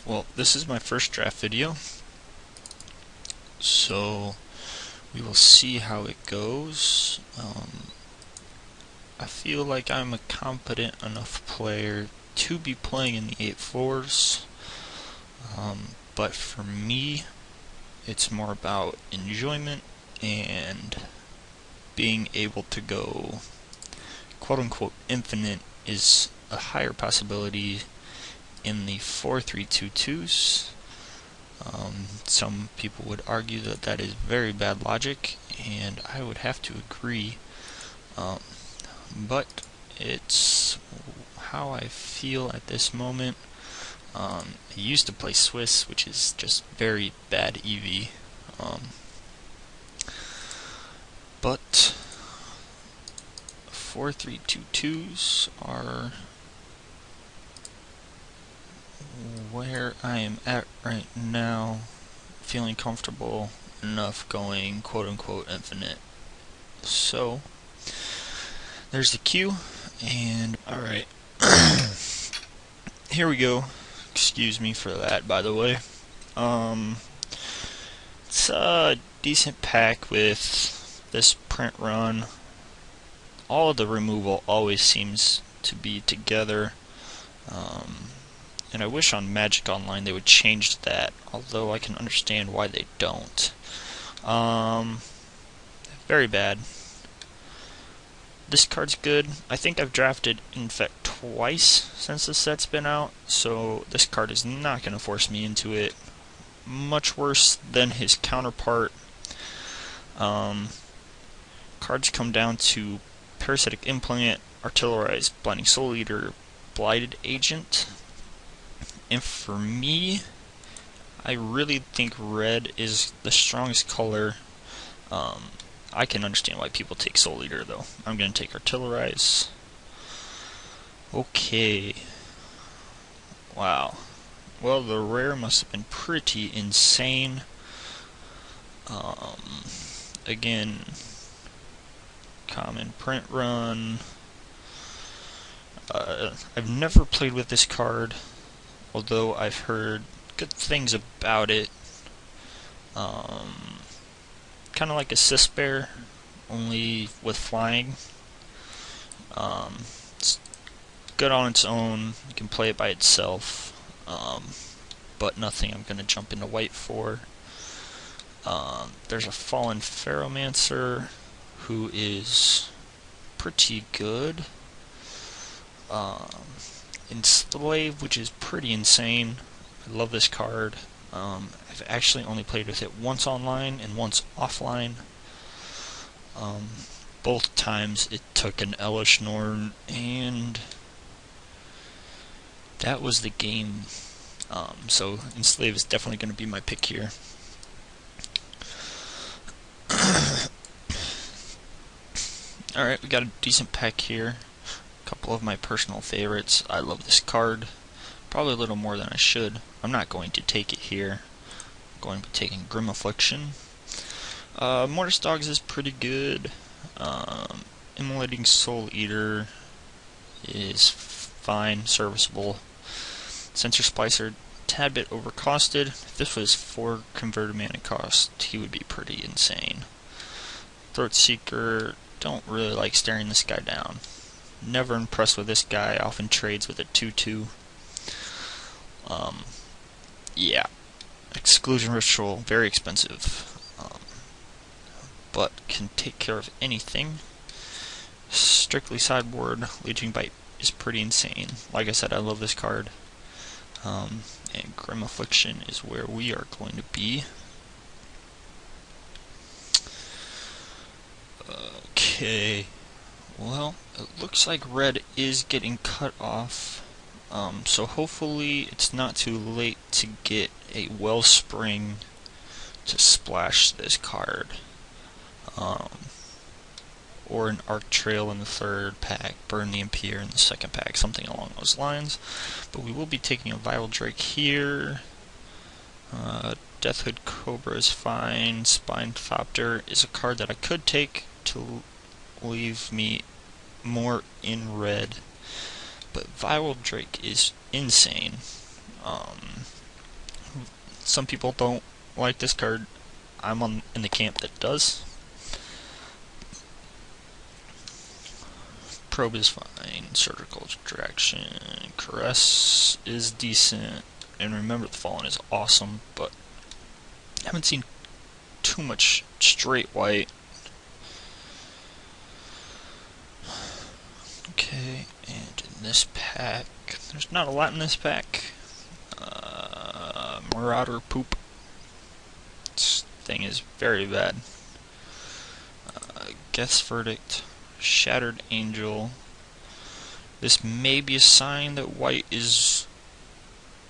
Well, this is my first draft video, so we will see how it goes. I feel like I'm a competent enough player to be playing in the 8-4s, but for me, it's more about enjoyment and being able to go quote-unquote infinite is a higher possibility in the 4-3-2-2s. Some people would argue that that is very bad logic, and I would have to agree. But it's how I feel at this moment. I used to play Swiss, which is just very bad EV. But 4-3-2-2s are where I am at right now, feeling comfortable enough going quote-unquote infinite. So there's the cue, and alright, here we go. Excuse me for that, by the way. It's a decent pack with this print run. All of the removal always seems to be together. And I wish on Magic Online they would change that, although I can understand why they don't. Very bad. This card's good. I think I've drafted Infect twice since the set's been out, so this card is not going to force me into it. Much worse than his counterpart. Cards come down to Parasitic Implant, Artillerized Blinding Soul Eater, Blighted Agent. And for me, I really think red is the strongest color. I can understand why people take Soul Eater, though. I'm going to take Artillerize. Okay. Wow. Well, the rare must have been pretty insane. Again, common print run. I've never played with this card, although I've heard good things about it. Kind of like a Cis-Bear, only with flying. It's good on its own. You can play it by itself, but nothing I'm going to jump into white for. There's a Fallen Ferromancer who is pretty good. Enslave, which is pretty insane. I love this card. I've actually only played with it once online and once offline. Both times it took an Elish Norn, and that was the game. So Enslave is definitely going to be my pick here. Alright, we got a decent pack here. A couple of my personal favorites. I love this card. Probably a little more than I should. I'm not going to take it here. I'm going to be taking Grim Affliction. Mortis Dogs is pretty good. Immolating Soul Eater is fine, serviceable. Sensor Splicer, tad bit overcosted. If this was 4 converted mana cost, he would be pretty insane. Throat Seeker, don't really like staring this guy down. Never impressed with this guy, often trades with a 2-2. Yeah. Exclusion Ritual, very expensive. But can take care of anything. Strictly sideboard, Leeching Bite is pretty insane. Like I said, I love this card. And Grim Affliction is where we are going to be. Okay. Well, it looks like red is getting cut off. So hopefully it's not too late to get a Wellspring to splash this card. Or an Arc Trail in the third pack, Burn the Impier in the second pack, something along those lines. But we will be taking a Viral Drake here. Deathhood Cobra is fine. Spinethopter is a card that I could take to leave me more in red. But Viral Drake is insane. Some people don't like this card. I'm in the camp that does. Probe is fine. Surgical extraction. Caress is decent. And Remember the Fallen is awesome, but I haven't seen too much straight white. Okay, and in this pack, there's not a lot in this pack. Marauder Poop. This thing is very bad. Guess Verdict. Shattered Angel. This may be a sign that white is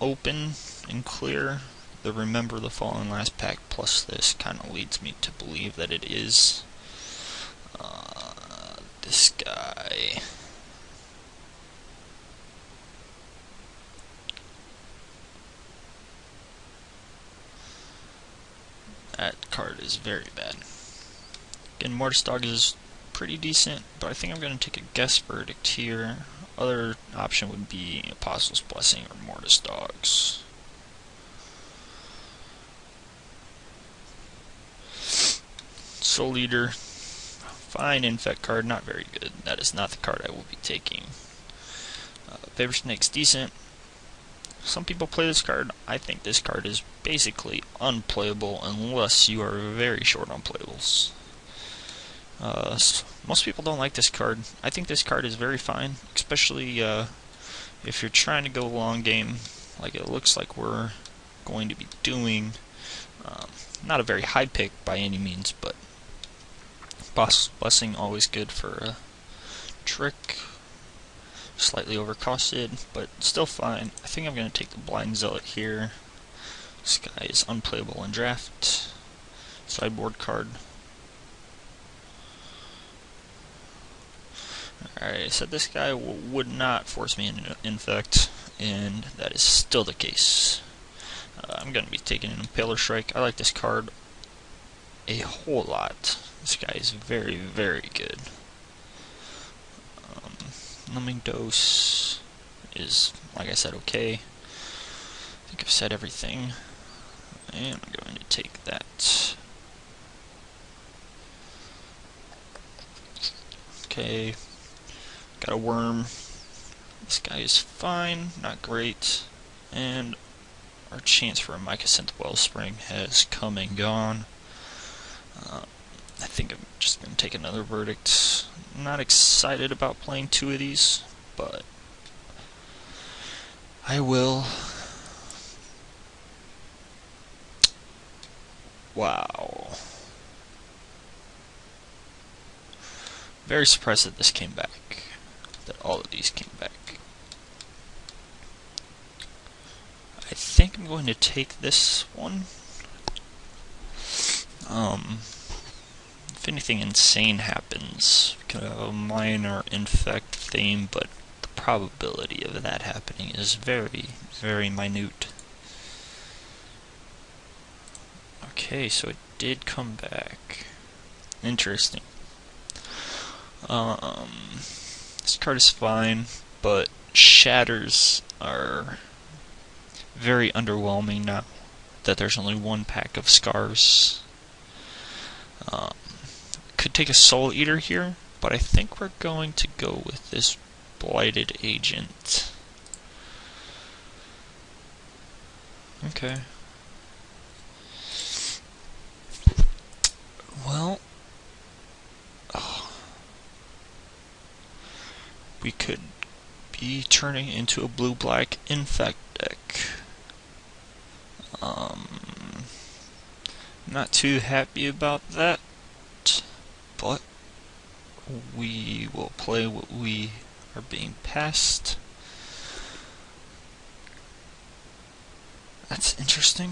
open and clear. The Remember the Fallen last pack plus this kind of leads me to believe that it is. This guy. That card is very bad. Again, Mortis Dog is pretty decent, but I think I'm going to take a Guess Verdict here. Other option would be Apostle's Blessing or Mortis Dogs. Soul Eater. Fine Infect card, not very good. That is not the card I will be taking. Vapor Snake's decent. Some people play this card. I think this card is basically unplayable unless you are very short on playables. Most people don't like this card. I think this card is very fine, especially if you're trying to go long game, like it looks like we're going to be doing. Not a very high pick by any means, but Boss Blessing always good for a trick. Slightly overcosted, but still fine. I think I'm going to take the Blind Zealot here. This guy is unplayable in draft. Sideboard card. Alright, I said this guy would not force me into Infect, and that is still the case. I'm going to be taking an Impaler Strike. I like this card a whole lot. This guy is very, very good. Numbing Dose is, like I said, okay. I think I've said everything. And I'm going to take that. Okay. Got a Worm. This guy is fine, not great. And our chance for a Mycosynth Wellspring has come and gone. I think I'm just going to take another Verdict. I'm not excited about playing two of these, but I will. Wow. Very surprised that this came back. That all of these came back. I think I'm going to take this one. If anything insane happens, we could have a minor infect theme, but the probability of that happening is very, very minute. Okay, so it did come back. Interesting. This card is fine, but shatters are very underwhelming now that there's only one pack of scars. Could take a Soul Eater here, but I think we're going to go with this Blighted Agent. Okay. Well, we could be turning into a blue-black Infect deck. Not too happy about that, but we will play what we are being passed. That's interesting.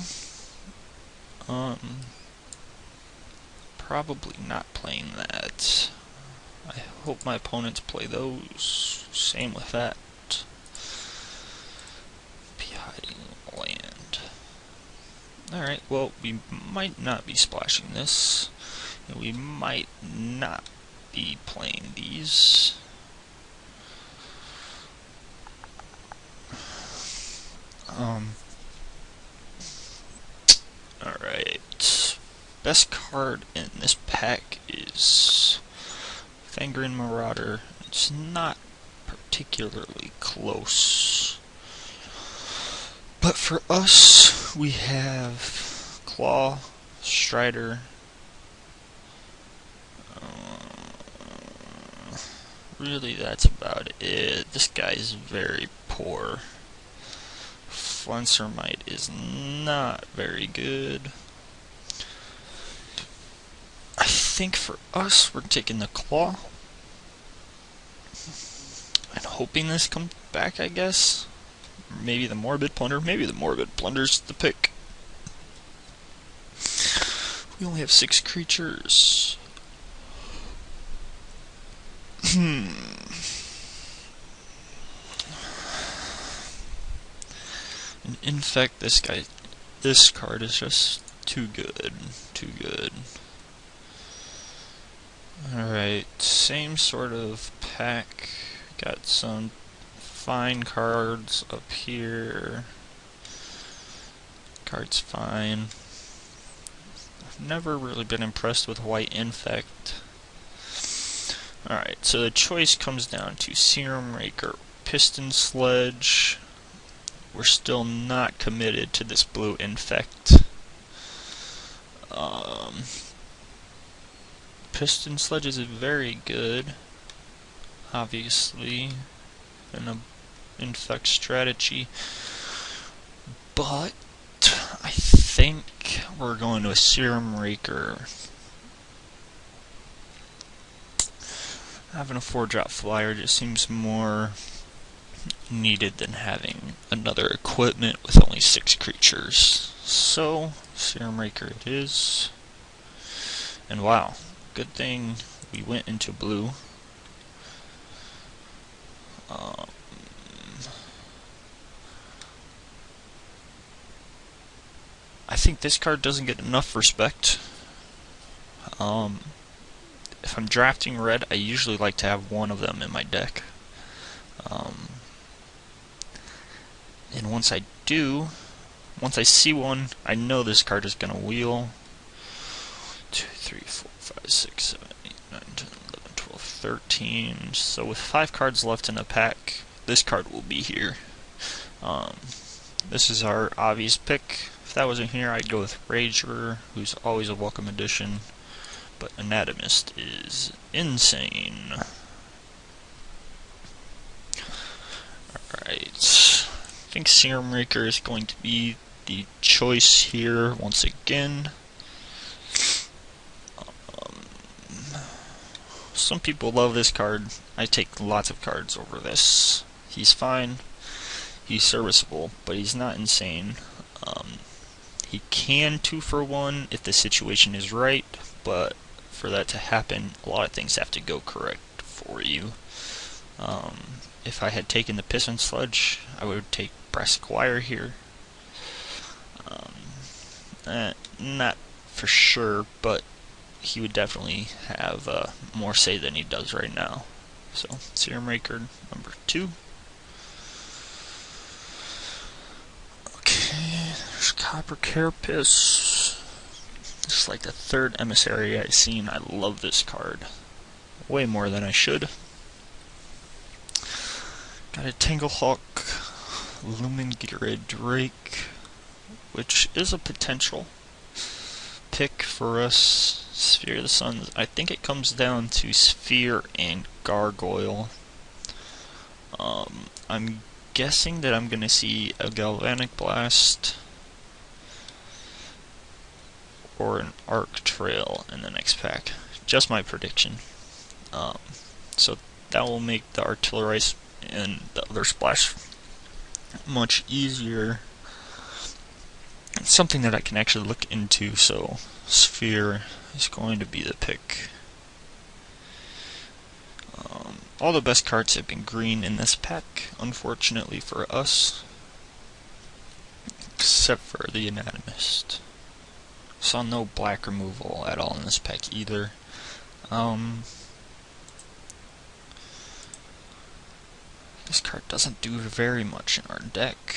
Probably not playing that. I hope my opponents play those. Same with that. Be hiding land. Alright, well, we might not be splashing this. And we might not be playing these. Alright. Best card in this pack is Fangren Marauder. It's not particularly close. But for us, we have Claw, Strider. Really, that's about it. This guy is very poor. Flensermite is not very good. I think for us, we're taking the Claw. And hoping this comes back, I guess. Maybe the Morbid Plunder. Maybe the Morbid Plunder's the pick. We only have 6 creatures. And Infect, this card is just too good. Too good. Alright, same sort of pack. Got some fine cards up here. Card's fine. I've never really been impressed with White Infect. Alright, so the choice comes down to Serum Raker, Piston Sledge. We're still not committed to this blue Infect. Piston Sledge is very good, obviously, in a Infect strategy, but I think we're going to a Serum Raker. Having a 4-drop flyer just seems more needed than having another equipment with only 6 creatures. So, Serum Raker it is. And wow, good thing we went into blue. I think this card doesn't get enough respect. If I'm drafting red, I usually like to have one of them in my deck. And once I see one, I know this card is going to wheel. 2, 3, 4, 5, 6, 7, 8, 9, 10, 11, 12, 13. So with 5 cards left in a pack, this card will be here. This is our obvious pick. If that wasn't here, I'd go with Rager, who's always a welcome addition. But Anatomist is insane. Alright. I think Serum Raker is going to be the choice here once again. Some people love this card. I take lots of cards over this. He's fine. He's serviceable, but he's not insane. He can 2-for-1 if the situation is right, but for that to happen, a lot of things have to go correct for you. If I had taken the Piston Sludge, I would take Brasquire here. Not for sure, but he would definitely have more say than he does right now. So, Serum Raker number 2. Okay, there's Copper Carapace. This is like the 3rd Emissary I've seen. I love this card. Way more than I should. Got a Tanglehawk, Lumingira Drake, which is a potential pick for us. Sphere of the Suns. I think it comes down to Sphere and Gargoyle. I'm guessing that I'm going to see a Galvanic Blast or an Arc Trail in the next pack. Just my prediction. So that will make the Artillerize and the other splash much easier. It's something that I can actually look into, so Sphere is going to be the pick. All the best cards have been green in this pack, unfortunately for us, except for the Anatomist. Saw no black removal at all in this pack either. This card doesn't do very much in our deck.